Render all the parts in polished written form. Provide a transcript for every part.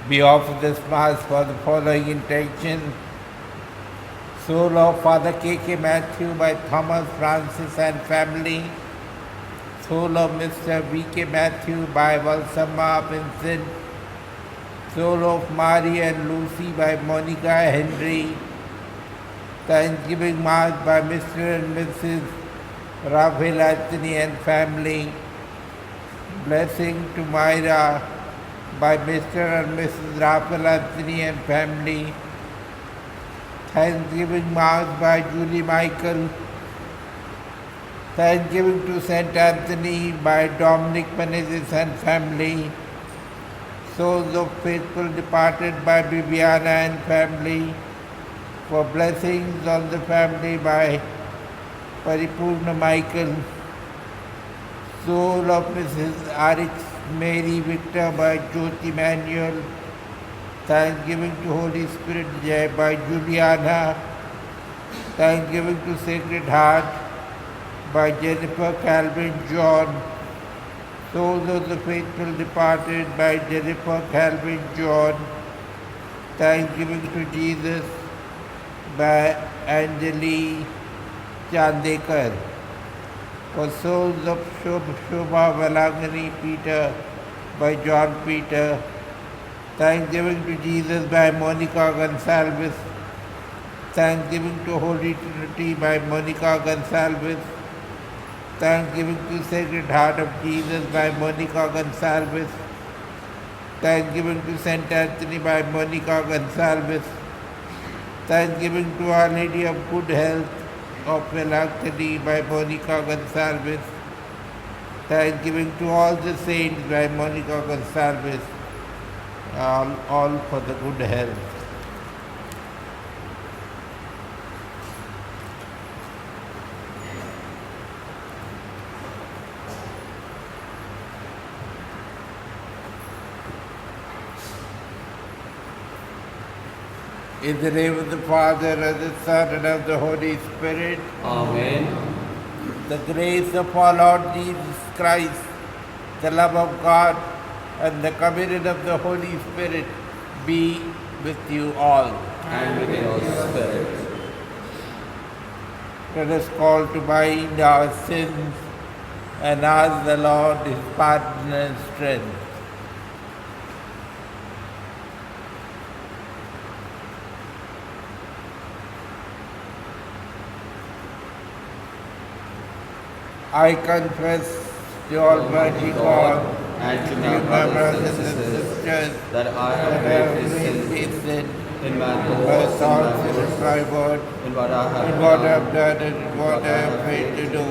We offer this Mass for the following intention. Soul of Father K.K. Matthew by Thomas Francis and family. Soul of Mr. V.K. Matthew by Valsamma Vincent. Soul of Mary and Lucy by Monica Henry. Thanksgiving Mass by Mr. and Mrs. Raphael Anthony and family. Blessing to Myra by Mr. and Mrs. Raphael Anthony and family. Thanksgiving Mass by Julie Michael. Thanksgiving to St. Anthony by Dominic Menezes and family. Souls of faithful departed by Bibiana and family. For blessings on the family by Paripurna Michael. Soul of Mrs. Arix Mary Victor by Jyoti Manuel. Thanksgiving to Holy Spirit Jai by Juliana. Thanksgiving to Sacred Heart by Jennifer Calvin John. Souls of the faithful departed by Jennifer Calvin John. Thanksgiving to Jesus by Anjali Chandekar. For souls of Shobha Valangani Peter by John Peter. Thanksgiving to Jesus by Monica Gonsalves. Thanksgiving to Holy Trinity by Monica Gonsalves. Thanksgiving to Sacred Heart of Jesus by Monica Gonsalves. Thanksgiving to St. Anthony by Monica Gonsalves. Thanksgiving to Our Lady of Good Health of Melancholy by Monica Gonsalves. Thanksgiving to all the saints by Monica Gonsalves. All for the good health. In the name of the Father, and the Son, and of the Holy Spirit. Amen. The grace of our Lord Jesus Christ, the love of God, and the communion of the Holy Spirit be with you all. And with your spirit. Let us call to mind our sins and ask the Lord His pardon and strength. I confess to Almighty God and to my my brothers and sisters that I that have I have greatly greatly sinned sinned in my by thoughts thoughts and and my in words, my word, in what I have in what I done, have done and in what I have failed to do,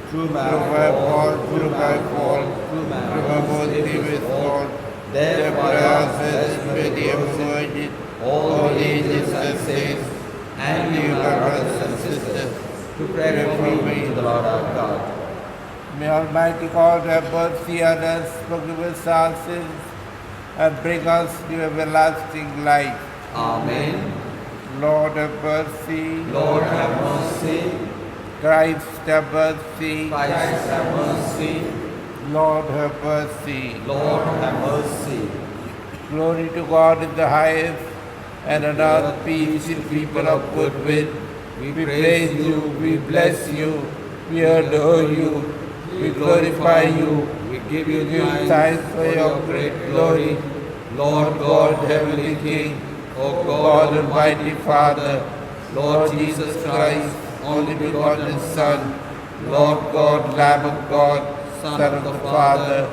through through my my fault, through through my fault, through through my my most grievous grievous fault. fault. Therefore I ask this that many you of virgin, virgin, all the angels and saints, saints, and you, my brothers and sisters, to pray for me to the Lord our God. May Almighty God have mercy on us, forgive us our sins, and bring us to everlasting life. Amen. Lord have mercy. Lord have mercy. Christ have mercy. Christ have mercy. Lord have mercy. Lord have mercy. Glory to God in the highest, and on earth peace to people of good will. We praise you, we bless you, we adore you, we glorify you, We give you we give thanks for your great glory. Lord God, Heavenly King, O God Almighty Father, Lord Jesus Christ, only begotten Son, Lord God, Lamb of God, Son of the Father,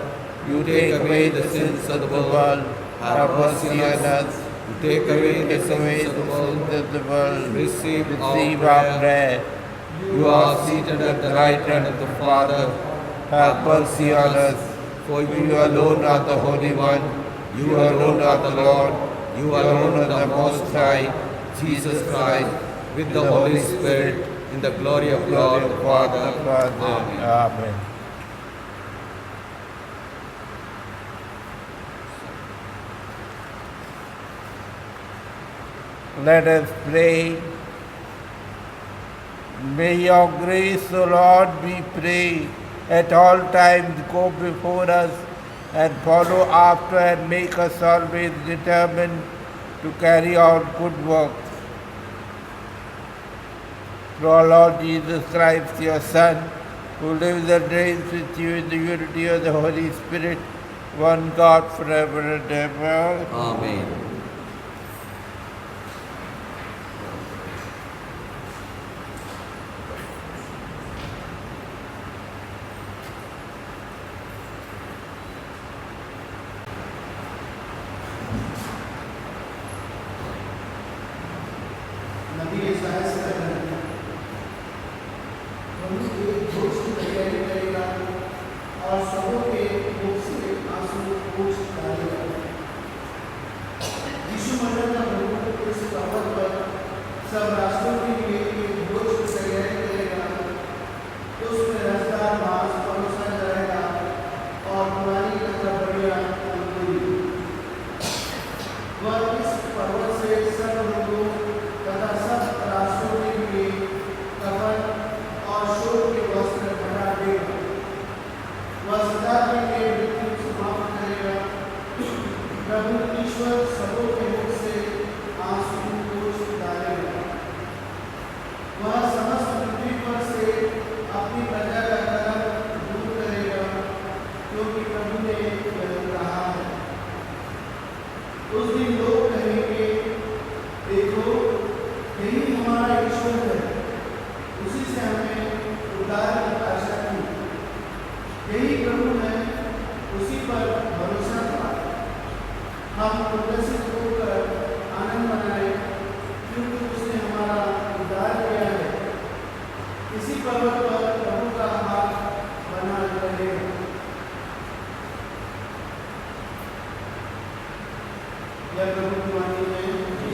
you take away the sins of the world, have mercy on us. You take away the Take away sins the of the world. sins of the world. Receive our our prayer. You are seated at the right hand of the Father. Have mercy on us. For You alone are the Holy One. You alone are the Lord. You alone are the Most High. Jesus Christ, with the Holy Spirit, in the glory of God the Father. Amen. Amen. Let us pray. May your grace, O Lord, we pray, at all times go before us and follow after and make us always determined to carry out good works. Through our Lord Jesus Christ, your Son, who lives and reigns with you in the unity of the Holy Spirit, one God forever and ever. Amen. नबी ईसाया से कहना हम एक जोश की तैयारी करेगा और सबों के मुख से आंसू पोंछ डालेगा। यीशु मंडल का प्रभु इस पर्वत पर सब राष्ट्रों के लिए एक जोश की तैयारी करेगा। उसमें रसदार मांस परोसा जाएगा और पुरानी कथा बढ़िया अंकुरी। वह इस पर्वत से सब लोगों तथा सब राष्ट्रों के लिए कफन और शोक के वस्त्र बना देगा। वह सदा के लिए मृत्यु समाप्त करेगा। प्रभु ईश्वर सबों के मुख से आंसू पोंछ डालेगा। वह समस्त पृथ्वी पर से अपनी प्रजा का कलंक दूर करेगा, क्योंकि प्रभु ने यह कहा है। उस दिन लोग कहेंगे, देखो यही हमारा ईश्वर है, उसी से हमने उद्धार की आशा की। यही प्रभु है, उसी पर भरोसा था। हम उल्लसित होकर आनंद मनाएं, क्योंकि उसने हमारा उद्धार किया है। इसी पर्वत पर प्रभु का हाथ बना रहेगा। यह प्रभु की वाणी है।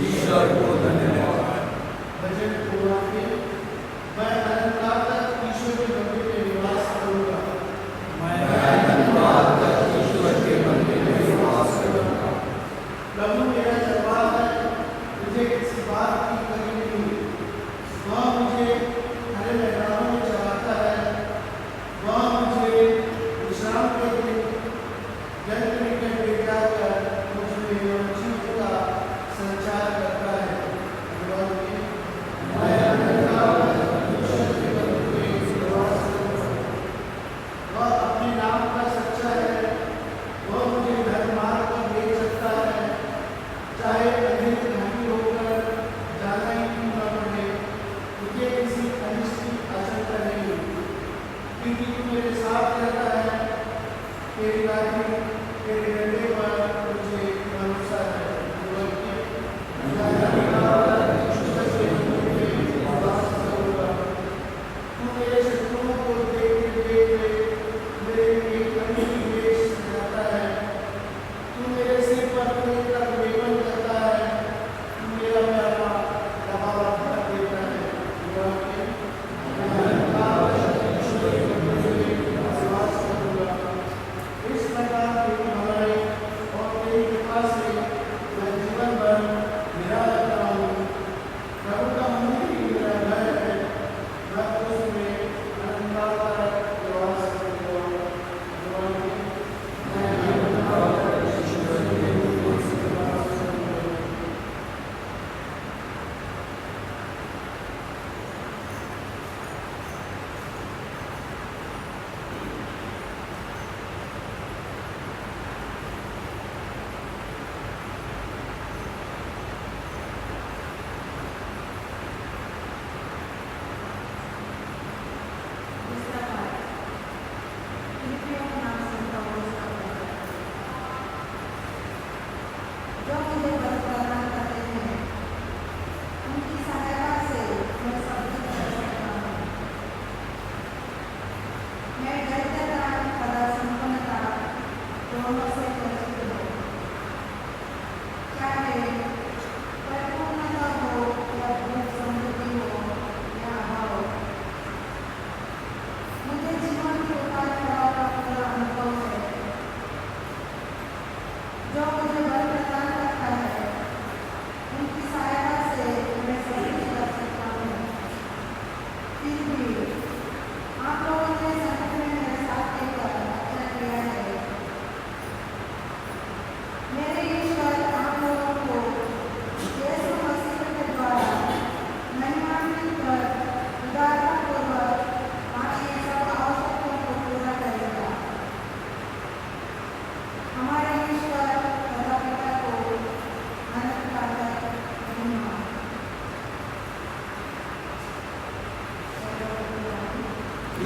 ईश्वर को धन्यवाद। भजन पूरा के मैं अनंतकाल तक ईश्वर के मंदिर में निवास करूंगा। मैं अनंतकाल तक ईश्वर के मंदिर में निवास करूंगा। प्रभु मेरा जवाब है, मुझे किसी बात की कमी नहीं। वह मुझे हरे मैदानों में चलाता है। वह मुझे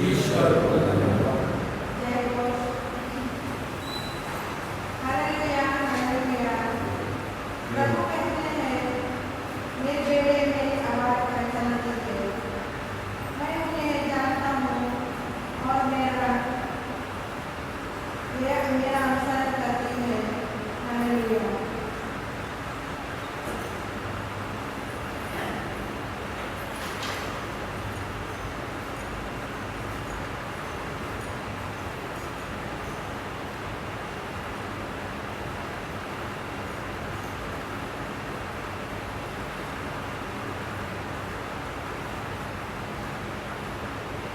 ईश्वर को धन्यवाद। जय घोष। Hallelujah, hallelujah. प्रभु कहते हैं, मेरे बेटे मेरी आवाज पहचान लीजिए। मैं उन्हें जानता हूँ और मेरा अनुसरण करती है। हालेलुया।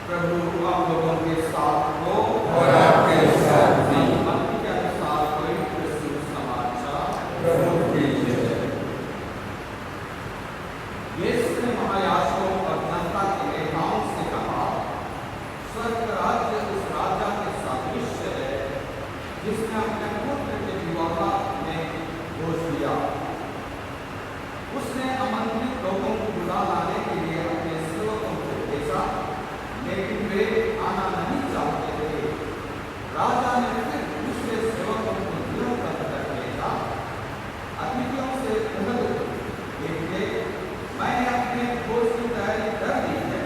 प्रभु आप लोगों के साथ हो और आपके साथ भी। मत्ती के अनुसार पवित्र सुसमाचार प्रभु की जय। यीशु ने महायाजकों और जनता के नेताओं से कहा, स्वर्ग राज्य उस राजा के सादृश्य है जिसने अपने पुत्र के विवाह में घोष दिया। उसने आमंत्रित लोगों को बुला लाने के लिए अपने सेवकों को भेजा, लेकिन वे आना नहीं चाहते थे। राजा ने फिर दूसरे सेवकों को निरंतर कर भेजा। अतिथियों से कहते, देखिए, मैंने अपने भोज की तैयारी कर ली है।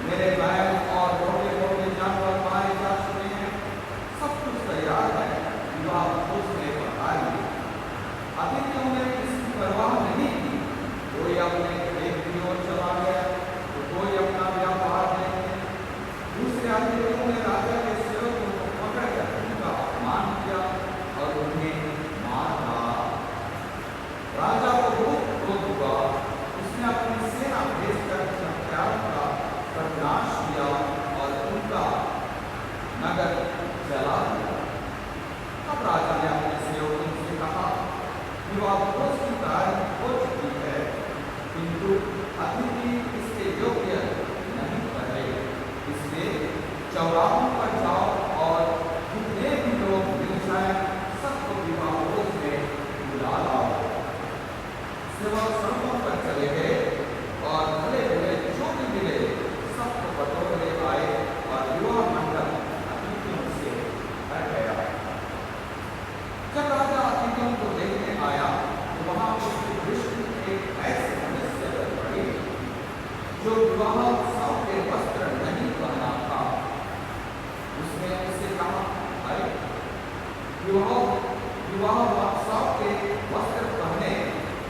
मेरे बैल और मोटे जानवर मारे जा चुके हैं। सब कुछ तैयार है, विवाह भोज में पका लिए। अतिथियों ने इसकी परवाह नहीं की। कोई अपने खेत की ओर चला गया, तो कोई अपना व्यापार में। दूसरे अतिथियों ने राजा के सेवकों को पकड़कर उनका अपमान किया और उन्हें मार डाला। राजा को बहुत क्रोध हुआ। उसने अपनी सेना भेजकर हत्यारों का सर्वनाश किया और उनका नगर जला दिया। तब राजा ने अपने सेवकों से कहा, विवाह भोज की तैयारी हो चुकी है, किंतु अतिथि इसके योग्य नहीं बने। इसलिए चौराहों पर जाओ और जितने भी लोग मिल जाए सबको विवाह भोज में बुला लाओ। सेवक सड़कों पर चले गए और भले भले जो भी मिले सबको बटोर ले आए और विवाह मंडप अतिथियों से भर गया। जब राजा अतिथियों को देखने आया तो वहां उसकी दृष्टि एक ऐसे मनुष्य पर पड़ी जो विवाह उत्सव के वस्त्र नहीं पहना था। उसने उससे कहा, भाई, विवाह उत्सव के वस्त्र पहने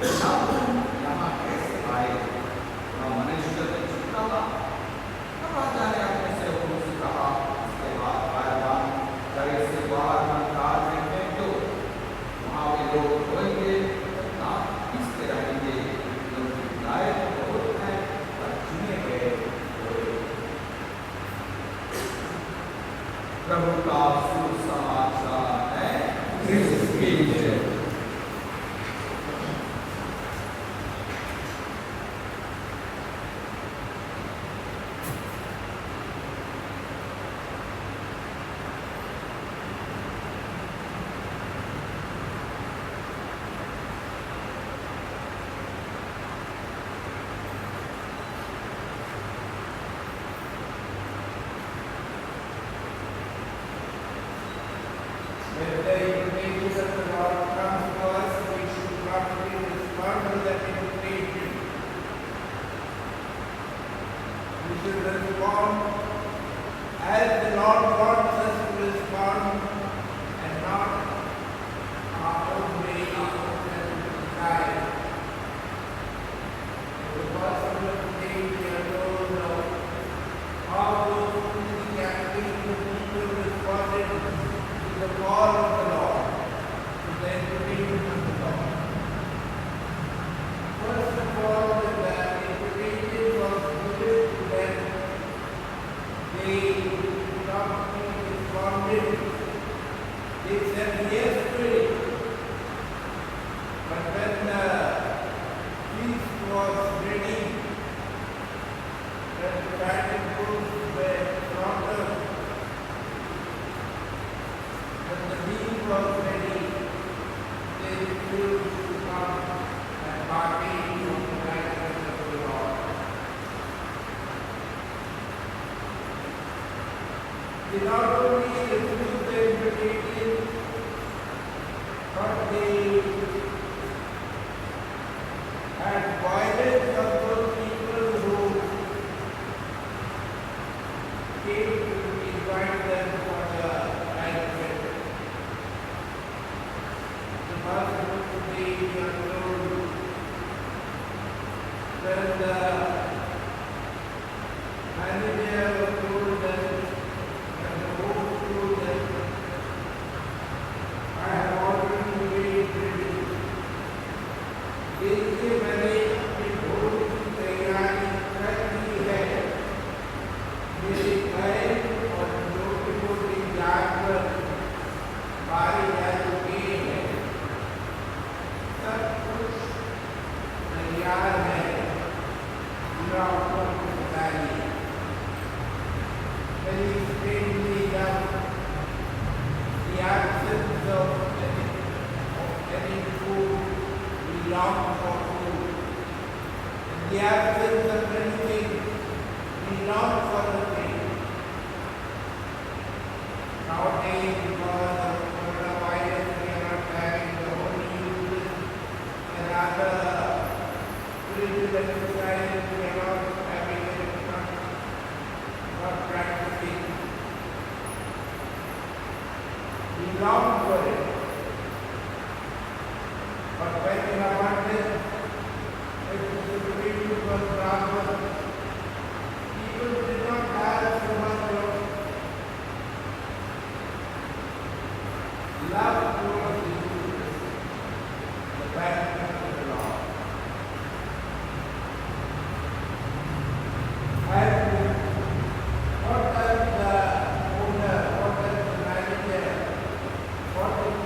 बिना तुम यहाँ कैसे आए? वह मनुष्य ने चुप रहा। तब राजा ने अपने सेवकों से कहा, इसके बाद कायरवान करे से बाहर मंदिर में फेंक दो। वहाँ वे लोग रोएंगे, नाक पीसते रहेंगे, क्योंकि लायक बहुत हैं और चुने गए थोड़े। प्रभु का सुसमाचार है। क्रिस्त की जय। When the invitation of the Lord comes to us, we should properly respond to that invitation. We should respond as the Lord wants us to respond and not our own way, our own self-desire. The gospel of today we are told of how those who in the captivity of people responded to the call of the Lord, to the invitation of the Lord. First of all, when the invitation was given to them, they promptly responded. They said yes to it. But when the feast was ready, when the fatted bulls were slaughtered, when the meal was ready, they refused to come and partake of the brightness of the Lord. They not only refused the invitation, but they had violence of those people who came to invite them for the banquet. The master of the day we are told when the manager told them and the host told them, I have already made ready. इसके मैंने अपनी भोज की तैयारी कर ली है। मेरे घर और छोटी-मोटी जानवर मारे जा चुके हैं। सब कुछ तैयार है। पूरा ऊपर बताइए। Very strangely enough, the absence of any food, we long for food. In the absence of anything, we long for the thing. Nowadays, because of coronavirus, we are not having the Holy Eucharist and other spiritual exercises, we are not having it, not practicing. We long for it. But when in abundance, it is the spiritual was proper. People did not have so much of love towards the Eucharist, the banquet of the Lord. And what does the owner, what does the manager, what is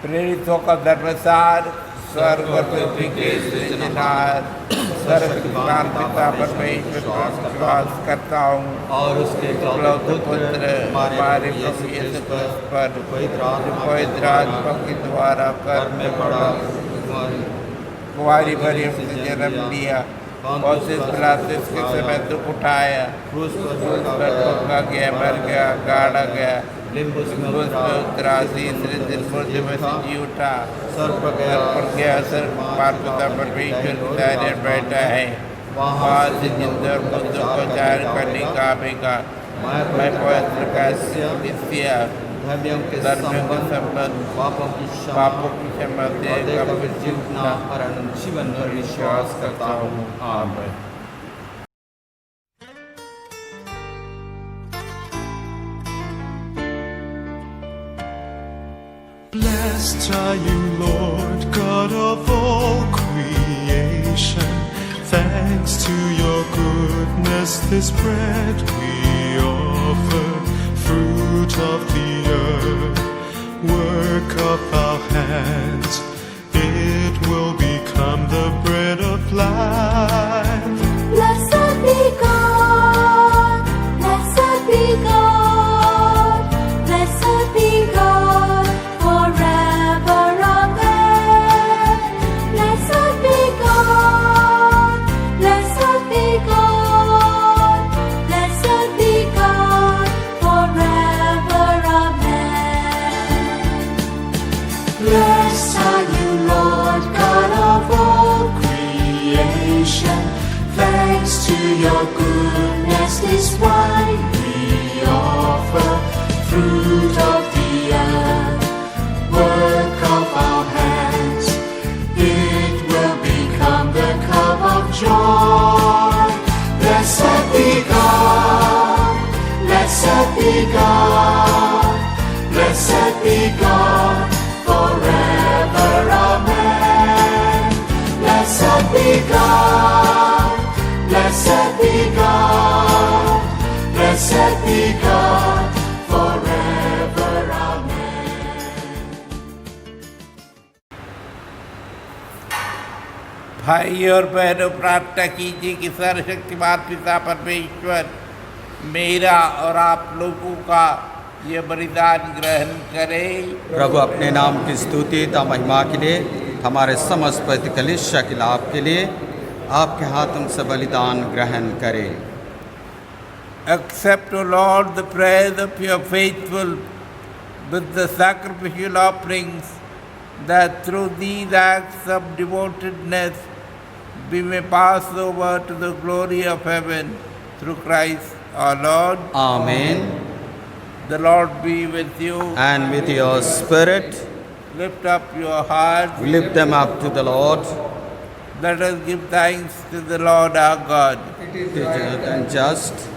प्रेरितों का धर्मसार, स्वर्ग और पृथ्वी के सृजनहार, सर्वशक्तिमान पिता परमेश्वर पर विश्वास करता हूँ और उसके इकलौते पुत्र हमारे प्रभु यीशु क्रिस्त पर जो पवित्र आत्मा के द्वारा कर्म में पड़ा, कुंवारी मरियम से जन्म लिया और पिलातुस के समय दुख उठाया, क्रूस क्रूस पर ठोका गया, मर गया, गाड़ा गया, लिम्बुस में क्रूस में उतरा, तीसरे दिन मुर्दे में से जी उठा, सर पर गया, सर मार पिता परमेश्वर के दाहिने बैठा है, वहाँ से जिंदे और मुर्दों को जाहिर करने का आवेगा। मैं पवित्र कैसिया धर्मियों के संबंध, पापों की क्षमा देगा, फिर जीवना और अनंत जीवन पर विश्वास करता हूँ। आमीन। Blessed are you, Lord, God of all creation. Thanks to your goodness, this bread we offer, fruit of the earth, work of our hands. It will become the bread of life. Blessed be God, blessed be God, blessed be God, forever, amen. Blessed be God, blessed be God, blessed be God, forever, amen. Blessed are you, Lord, God of all creation. Thanks to your goodness, this wine we offer, fruit of the earth, work of our hands. It will become the cup of joy. Blessed be God, blessed be God, blessed be God, forever, amen. Blessed be God, blessed be God, blessed be God, forever, amen. भाई और बहनों, प्रार्थना कीजिए कि सर्वशक्तिमान पिता परमेश्वर मेरा और आप लोगों का ये बलिदान ग्रहण करे। प्रभु अपने नाम की स्तुति ता महिमा के लिए, हमारे समस्त पवित्र कलीसिया के लाभ के लिए आपके हाथों से बलिदान ग्रहण करें। Accept, O Lord, the prayers of your faithful with the sacrificial offerings, that through these acts of devotedness we may pass over to the glory of heaven through Christ our Lord. आमीन। The Lord be with you. And with your spirit, Lift up your hearts. lift them up to the Lord. Let us give thanks to the Lord our God. It is good and just.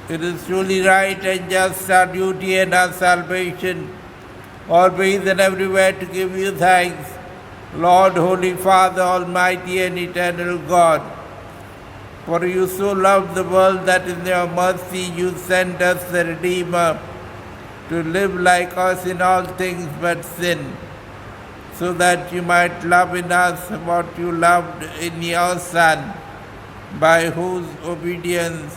It is truly right and just, our duty and our salvation, always and everywhere to give you thanks, Lord, Holy Father, Almighty and Eternal God. For you so loved the world that in your mercy you sent us the Redeemer to live like us in all things but sin, so that you might love in us what you loved in your Son, by whose obedience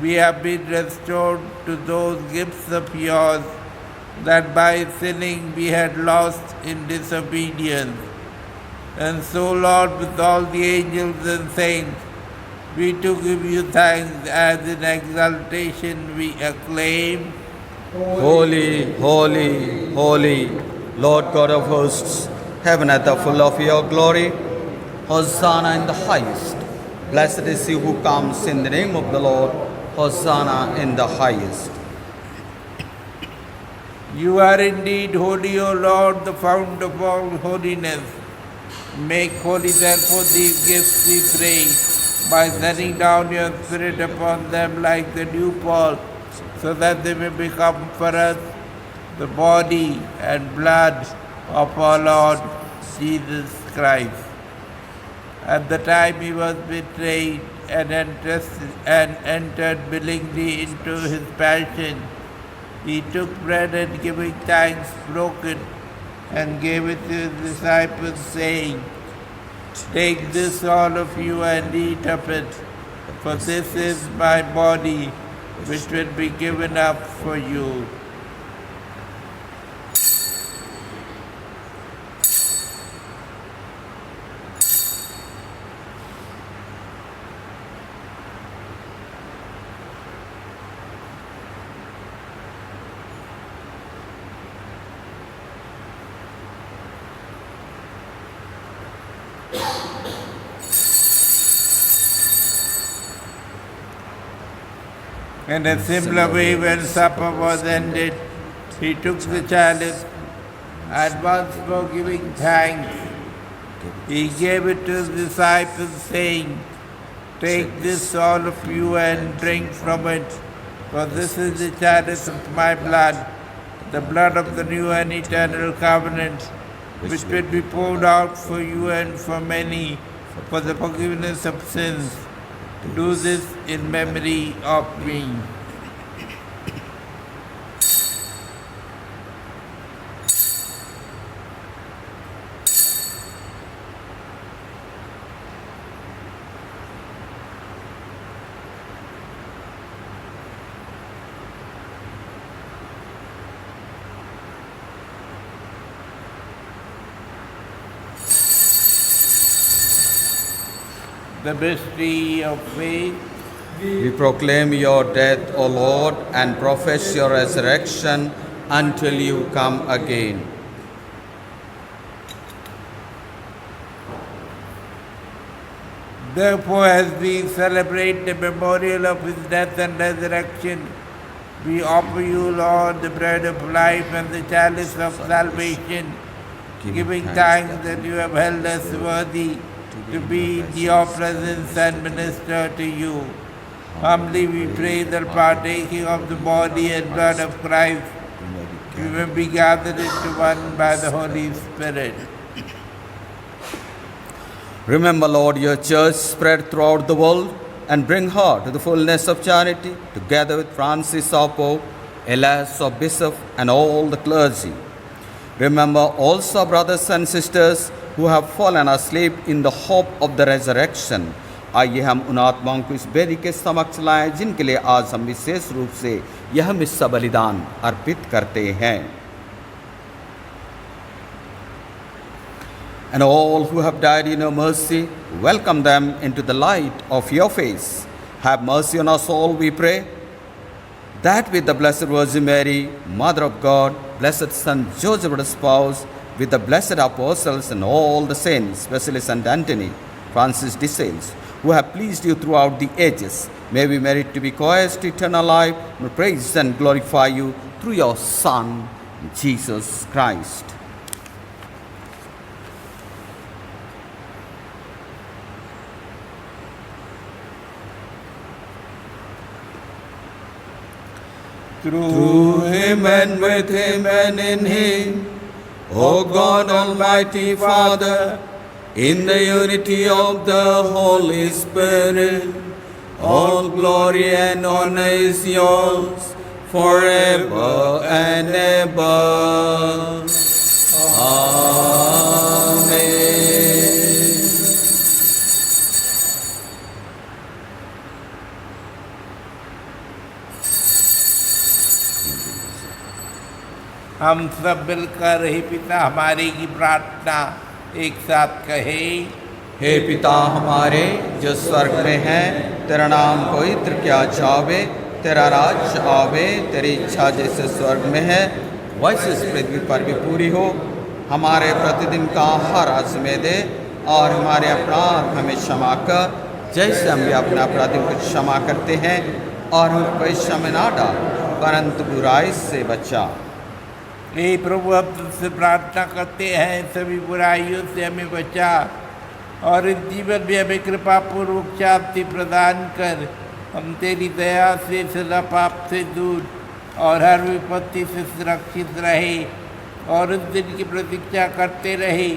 we have been restored to those gifts of yours that by sinning we had lost in disobedience. And so, Lord, with all the angels and saints, we too give you thanks, as in exaltation we acclaim, Holy, holy, holy, Lord God of hosts, heaven hath the full of your glory. Hosanna in the highest. Blessed is he who comes in the name of the Lord. Hosanna in the highest. You are indeed holy, O Lord, the fount of all holiness. Make holy therefore these gifts, we pray, by sending down your Spirit upon them like the dewfall, so that they may become for us the body and blood of our Lord Jesus Christ. At the time he was betrayed and entered willingly into his passion, he took bread and giving thanks broke it and gave it to his disciples, saying, "Take this, all of you, and eat of it, for this is my body, which will be given up for you." In a similar way, when supper was ended, he took the chalice, and once more giving thanks, he gave it to his disciples, saying, "Take this, all of you, and drink from it, for this is the chalice of my blood, the blood of the new and eternal covenant, which will be poured out for you and for many for the forgiveness of sins. Do this in memory of me." The mystery of faith. We proclaim your death, O Lord, and profess your resurrection until you come again. Therefore, as we celebrate the memorial of his death and resurrection, we offer you, Lord, the bread of life and the chalice of salvation, giving thanks that you have held us worthy to be in your presence and minister to you. Humbly we pray that partaking of the body and blood of Christ, we may be gathered into one by the Holy Spirit. Remember, Lord, your church spread throughout the world and bring her to the fullness of charity, together with Francis our Pope, Elias our Bishop, and all the clergy. Remember also brothers and sisters who have fallen asleep in the hope of the resurrection. आइए हम उन आत्माओं को इस वेदी के समक्ष लाएं जिनके लिए आज हम विशेष रूप से यह मिस्सा बलिदान अर्पित करते हैं. And all who have died in your mercy, welcome them into the light of your face. Have mercy on us all, we pray, that with the Blessed Virgin Mary, Mother of God, blessed Saint Joseph, the spouse, with the blessed apostles and all the saints, especially Saint Anthony, Francis de Sales, who have pleased you throughout the ages, may we merit to be co-heirs to eternal life, and praise and glorify you through your Son, Jesus Christ. Through Him and with Him and in Him, O God Almighty Father, in the unity of the Holy Spirit, all glory and honor is yours forever and ever. Amen. हम सब मिलकर हे पिता हमारे की प्रार्थना एक साथ कहें. हे पिता हमारे जो स्वर्ग में है, तेरा नाम पवित्र किया जावे, तेरा राज्य आवे, तेरी इच्छा जैसे स्वर्ग में है वैसे इस पृथ्वी पर भी पूरी हो. हमारे प्रतिदिन का आहार आज हमें दे, और हमारे अपराध हमें क्षमा कर जैसे हम भी अपने अपराधियों को क्षमा करते हैं, और हम परीक्षा में ना डाल परंतु बुराई से बचा. हे प्रभु, हम तुझसे प्रार्थना करते हैं सभी बुराइयों से हमें बचा, और इस जीवन में हमें कृपा पूर्वक शांति प्रदान कर. हम तेरी दया से सदा पाप से दूर और हर विपत्ति से सुरक्षित रहे, और उस दिन की प्रतीक्षा करते रहे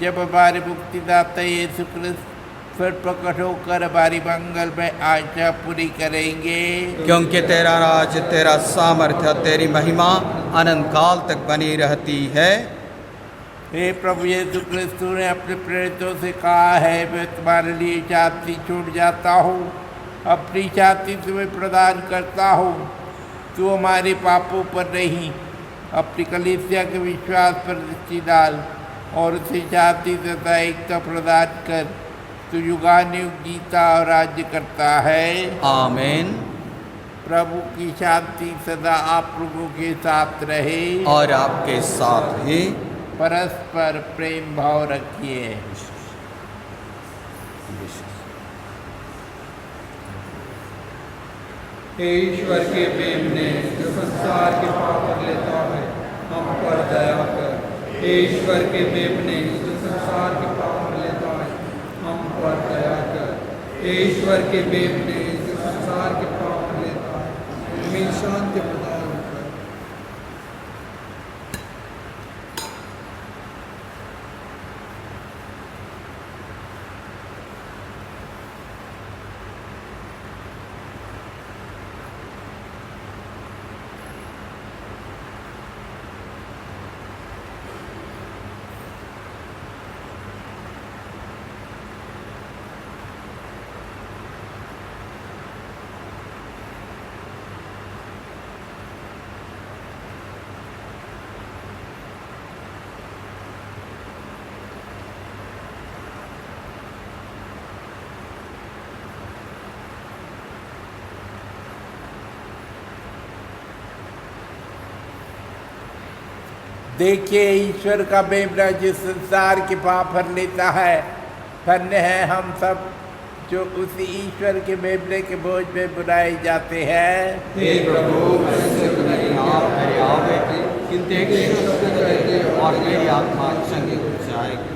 जब हमारे मुक्तिदाता यीशु क्रिस्त फिर प्रकट होकर हमारी मंगल में आशा पूरी करेंगे. क्योंकि तेरा राज, तेरा सामर्थ्य, तेरी महिमा अनंत काल तक बनी रहती है. हे प्रभु यीशु क्रिस्तु ने अपने प्रेरितों से कहा है, मैं तुम्हारे लिए छाती छोड़ जाता हूँ, अपनी छाती तुम्हें प्रदान करता हूँ। तू हमारे पापों पर नहीं, अपनी कलीसिया के विश्वास पर दृष्टि डाल और उसे शांति तथा एकता प्रदान कर। तू युगानुयुग जीता और राज्य करता है। आमीन। प्रभु की शांति सदा आप लोगों के साथ रहे और आपके साथ ही। परस्पर प्रेम भाव रखिए। हे ईश्वर के मेमने जो संसार के पाप कर लेता है, हम पर दया कर। हे ईश्वर के मेमने जो संसार के पाप कर लेता है, हम पर दया कर। हे ईश्वर के मेमने जो संसार के पाप कर लेता है, हमें शांति प्रदान कर। देखिए ईश्वर का मेमना जिस संसार के पाप हर लेता है। धन्य है हम सब जो उसी ईश्वर के मेमने के बोझ में बुलाए जाते हैं। हे प्रभु, ऐसे नहीं आप मेरे आओगे, किंतु एक शब्द कहते और मेरी आत्मा संग हो जाएगी।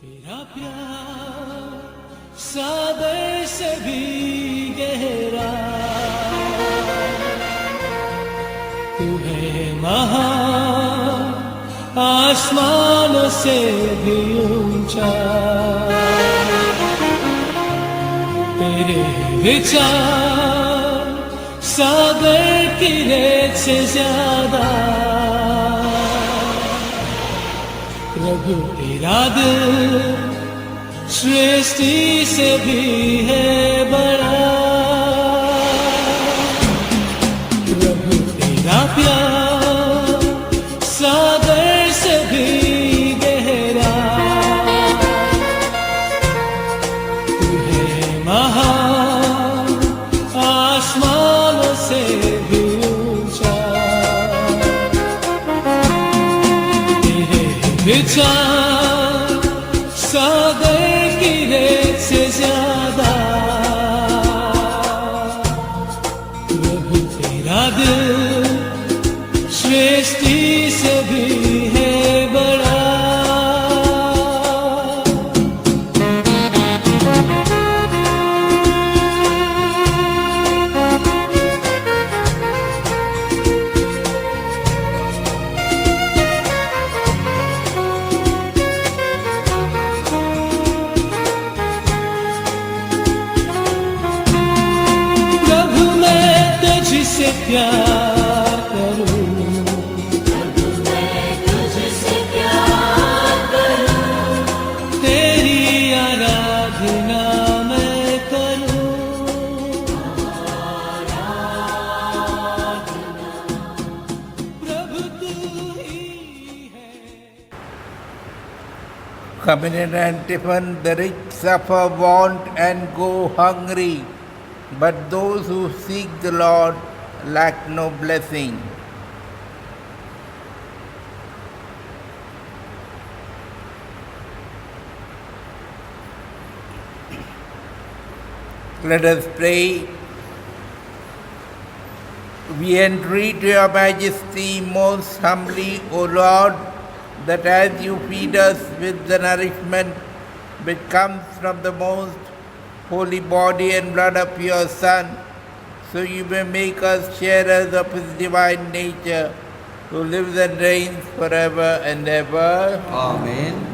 तेरा प्यार सागर से भी गहरा, तू है महान आसमानों से भी ऊंचा। तेरे विचार सागर की रेत से ज्यादा, प्रभु तेरा दिल सृष्टि से भी है बड़ा। प्रभु तेरा प्यार सागर से भी गहरा, तू है महान आसमानों से भी ऊंचा। तेरे विचार सागर की रेत से ज्यादा, प्रभु तेरा दिल सृष्टि से भी है बड़ा। तुझसे प्यार करूं, मैं तुझसे प्यार करूं, तेरी आराधना मैं करूं। प्रभु तू ही है। Communion antiphon: the rich suffer want and go hungry, but those who seek the Lord lack no blessing. Let us pray. We entreat your majesty most humbly, O Lord, that as you feed us with the nourishment which comes from the most holy body and blood of your Son, so you may make us sharers of his divine nature, who lives and reigns forever and ever. Amen.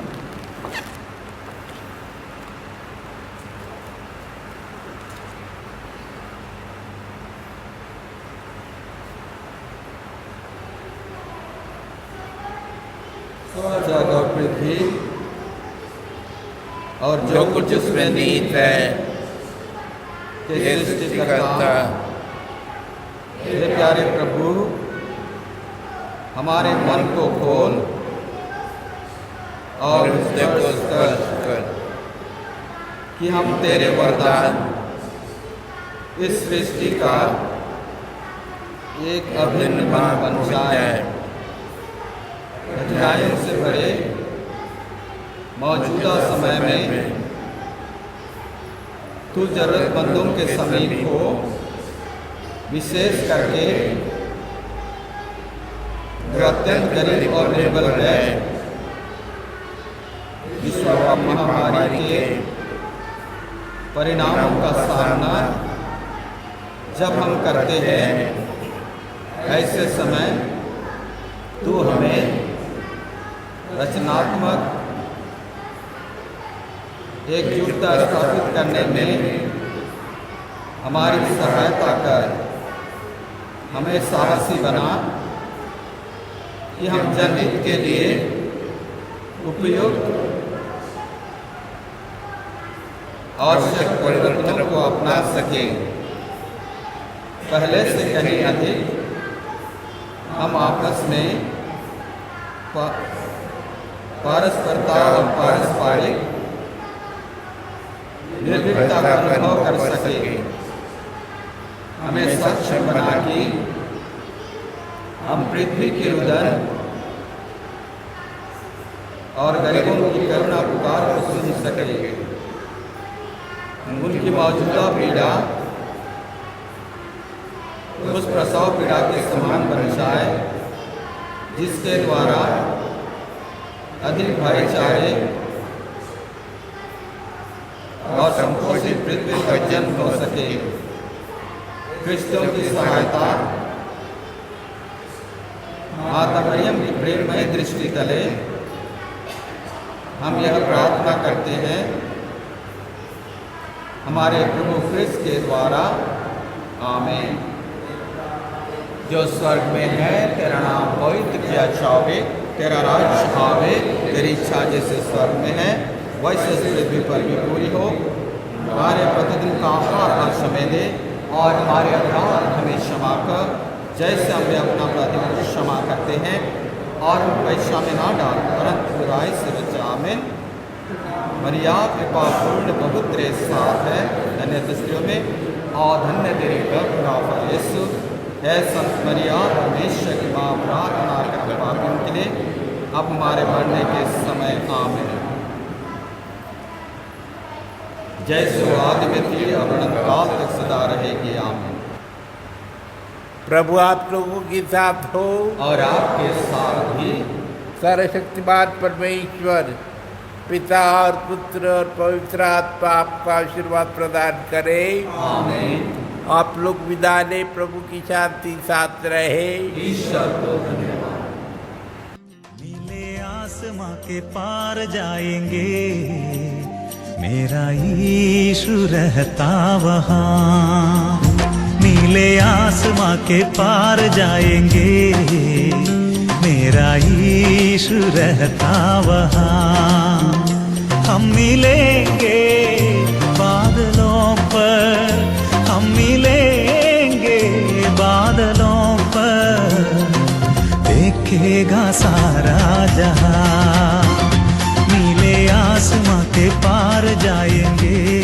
जग और पृथ्वी और जो कुछ उसमें नीत है, के सृष्टिकर्ता हे प्यारे प्रभु, हमारे मन को खोल और हृदय को स्पर्श कर कि हम तेरे वरदान इस सृष्टि का एक अभिन्न भाग बन जाए। कठिनाइयों से भरे मौजूदा समय में तू जरूरतमंदों के समीप हो, विशेष करके जो अत्यंत गरीब और निर्बल है। विश्व महामारी के परिणामों का सामना जब हम करते हैं, ऐसे समय तू हमें रचनात्मक एकजुटता स्थापित करने में हमारी सहायता कर, हमें साहसी बना कि हम जनहित के लिए उपयुक्त आवश्यक परिवर्तनों को अपना सकें। पहले से कहीं अधिक हम आपस में पारस्परता और पारस्परिक निर्भीकता का अनुभव कर सके। हमें सक्षम बना कि हम पृथ्वी के रुदन और गरीबों की करुणा पुकार को सुन सके। उनकी मौजूदा पीड़ा उस प्रसव पीड़ा के समान बन जाए, जिसके द्वारा अधिक भाईचारे और संपोषित पृथ्वी का जन्म हो सके। क्रिस्तों की सहायता माता मरियम की प्रेममय दृष्टि तले हम यह प्रार्थना करते हैं, हमारे प्रभु क्रिस्त के द्वारा। आमीन। जो स्वर्ग में है, तेरा नाम पवित्र किया जावे, तेरा राज्य आवे, तेरी इच्छा जैसे स्वर्ग में है वैसे पृथ्वी पर भी पूरी हो। हमारे प्रतिदिन का आहार हर समय दे और हमारे अपराध हमें क्षमा कर, जैसे हमें अपना अपराध क्षमा करते हैं, और हम परीक्षा में ना डाल परंतु बुराई से बचा। आमीन। मरिया कृपा पूर्ण बहुत तेरे साथ है, धन्य स्त्रियों में और धन्य तेरे गर्भ का फल यीशु। है संत मरिया परमेश्वर की माँ, प्रार्थना कर पापियों के लिए अब हमारे मरने के समय। आमीन। जैसे वो आदि में थी और अनंत काल तक सदा रहेगी। आमीन। प्रभु आप लोगों के साथ हो और आपके साथ भी। सर्वशक्तिमान परमेश्वर पिता और पुत्र और पवित्र आत्मा आपका आशीर्वाद प्रदान करे। आमीन। आप लोग विदा ले, प्रभु की शांति साथ रहे। ईश्वर को धन्यवाद। नीले आसमां के पार जाएंगे, मेरा यीशु रहता वहाँ। नीले आसमां के पार जाएंगे, मेरा यीशु रहता वहाँ। हम मिलेंगे बादलों पर, हम मिलेंगे बादलों पर, देखेगा सारा जहां। नीले आसमां के पार जाएंगे।